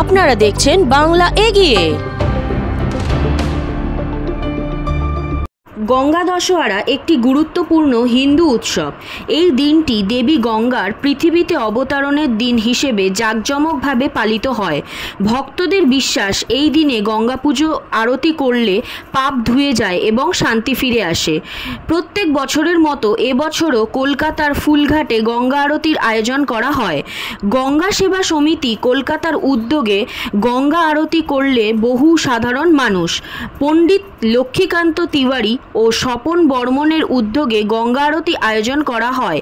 আপনারা দেখছেন বাংলা এগিয়ে। গঙ্গা দশহরা একটি গুরুত্বপূর্ণ হিন্দু উৎসব। এই দিনটি দেবী গঙ্গার পৃথিবীতে অবতরণের দিন হিসেবে জাঁকজমকভাবে পালিত হয়। ভক্তদের বিশ্বাস এই দিনে গঙ্গা পুজো আরতি করলে পাপ ধুয়ে যায় এবং শান্তি ফিরে আসে। প্রত্যেক বছরের মতো এবছরও কলকাতার ফুলঘাটে গঙ্গা আরতির আয়োজন করা হয়। গঙ্গা সেবা সমিতি কলকাতার উদ্যোগে গঙ্গা আরতি করলে বহু সাধারণ মানুষ। পণ্ডিত লক্ষ্মীকান্ত তিওয়ারি ও স্বপন বর্মনের উদ্যোগে গঙ্গা আরতি আয়োজন করা হয়।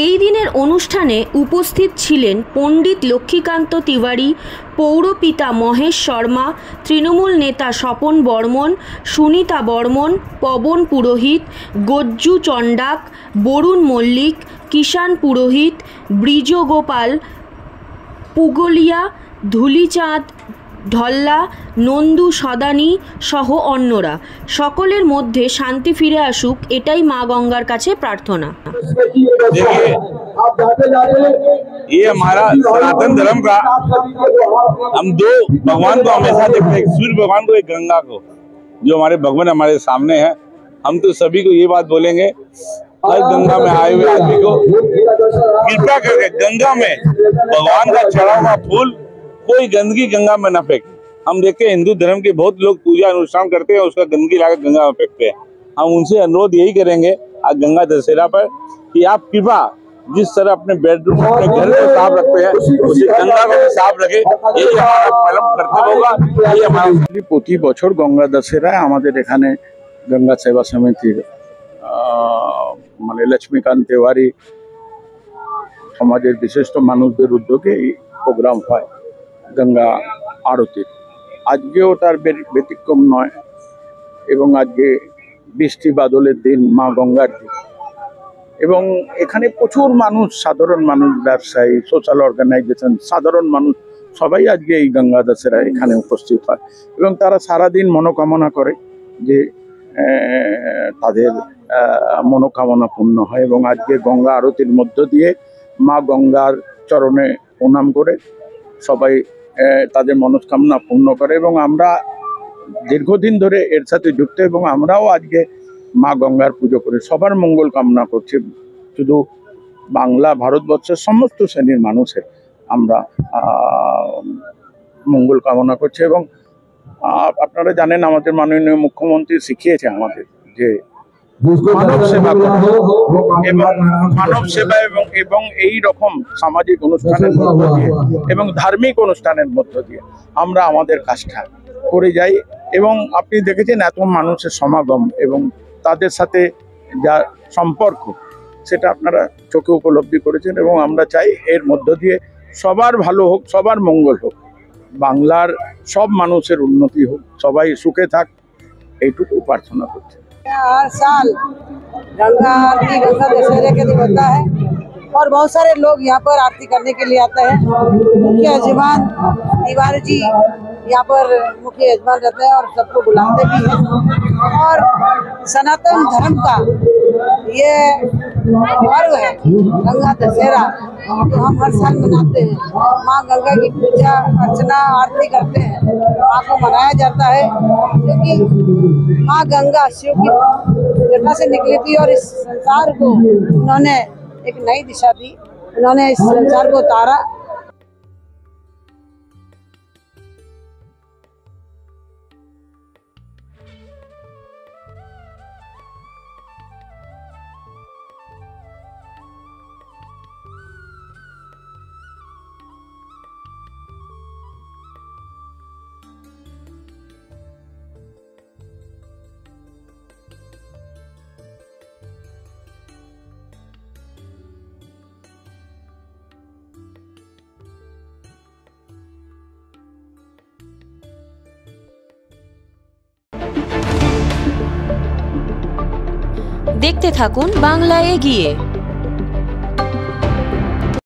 এই দিনের অনুষ্ঠানে উপস্থিত ছিলেন পণ্ডিত লক্ষ্মীকান্ত তিওয়ারি, পৌরপিতা মহেশ শর্মা, তৃণমূল নেতা স্বপন বর্মন, সুনিতা বর্মন, পবন পুরোহিত, গজ্জু চণ্ডাক, বরুণ মল্লিক, কিষাণ পুরোহিত, ব্রিজগোপাল পুগলিয়া, ধুলিচাঁদ ঢল্লা, নন্দু সদানি সহ অন্যরা। সকলের মধ্যে শান্তি ফিরে আসুক, এটাই মা গঙ্গার কাছে প্রার্থনা। ये हमारा सनातन धर्म का, हम दो भगवान को हमेशा देखते हैं, सूर्य भगवान को, एक गंगा को, जो हमारे भगवान हमारे सामने हैं। हम तो सभी को ये बात बोलेंगे, हर गंगा में आए हुए आदमी को कृपया करके गंगा में भगवान का चढ़ा हुआ फूल कोई गंदगी गंगा में न फेंके। हम देखते हैं हिंदू धर्म के बहुत लोग पूजा अनुष्ठान करते हैं, उसका गंदगी लाकर गंगा में फेंकते हैं। हम उनसे अनुरोध यही करेंगे आज गंगा दशहरा पर कि आप कृपा जिस तरह अपने बेडरूम अपने घर को साफ रखते हैं, उसी गंगा को भी साफ रखे। यही हमारा परम कर्तव्य होगा। यही हमारा প্রতি বছর গঙ্গা দশেরায় আমাদের এখানে গঙ্গা সেবা সমিতির মানে লক্ষ্মীকান্ত তেওয়ারি সমাজের বিশিষ্ট মানুষদের উদ্যোগে এই প্রোগ্রাম হয় গঙ্গা আরতি। আজকেও তার ব্যতিক্রম নয় এবং আজকে বৃষ্টি বাদলের দিন, মা গঙ্গার দিন, এবং এখানে প্রচুর মানুষ, সাধারণ মানুষ, ব্যবসায়ী, সোশ্যাল অর্গানাইজেশন, সাধারণ মানুষ সবাই আজকে এই গঙ্গা দশেরায় এখানে উপস্থিত হয় এবং তারা সারাদিন মনোকামনা করে যে তাদের মনোকামনা পূর্ণ হয়। এবং আজকে গঙ্গা আরতির মধ্য দিয়ে মা গঙ্গার চরণে প্রণাম করে সবাই তাদের মনস্কামনা পূর্ণ করে এবং আমরা দীর্ঘদিন ধরে এর সাথে যুক্ত এবং আমরাও আজকে মা গঙ্গার পুজো করে সবার মঙ্গল কামনা করছি। শুধু বাংলা, ভারতবর্ষের সমস্ত শ্রেণীর মানুষের আমরা মঙ্গল কামনা করছি। এবং আপনারা জানেন আমাদের মাননীয় মুখ্যমন্ত্রী শিখিয়েছে আমাদের যে মানব সেবা এবং মানব সেবা এবং এই রকম সামাজিক অনুষ্ঠানের মধ্য দিয়ে এবং ধার্মিক অনুষ্ঠানের মধ্য দিয়ে আমরা আমাদের কাজটা করে যাই। এবং আপনি দেখেছেন এত মানুষের সমাগম এবং তাদের সাথে যা সম্পর্ক সেটা আপনারা চোখে উপলব্ধি করেছেন এবং আমরা চাই এর মধ্য দিয়ে সবার ভালো হোক, সবার মঙ্গল হোক, বাংলার সব মানুষের উন্নতি হোক, সবাই সুখে থাক, এইটুকু প্রার্থনা করছি। हर साल गंगा आरती गंगा दशहरे के दिन होता है और बहुत सारे लोग यहाँ पर आरती करने के लिए आते हैं। मुख्य यजमान तिवारी जी यहाँ पर मुख्य यजमान रहते हैं और सबको बुलाते भी हैं। और सनातन धर्म का ये पर्व है गंगा दशहरा, तो हम हर साल मनाते हैं। माँ गंगा की पूजा अर्चना आरती करते हैं, माँ को मनाया जाता है क्योंकि माँ गंगा शिव की जटा से निकली थी और इस संसार को उन्होंने एक नई दिशा दी, उन्होंने इस संसार को उतारा। দেখতে থাকুন বাংলা এগিয়ে।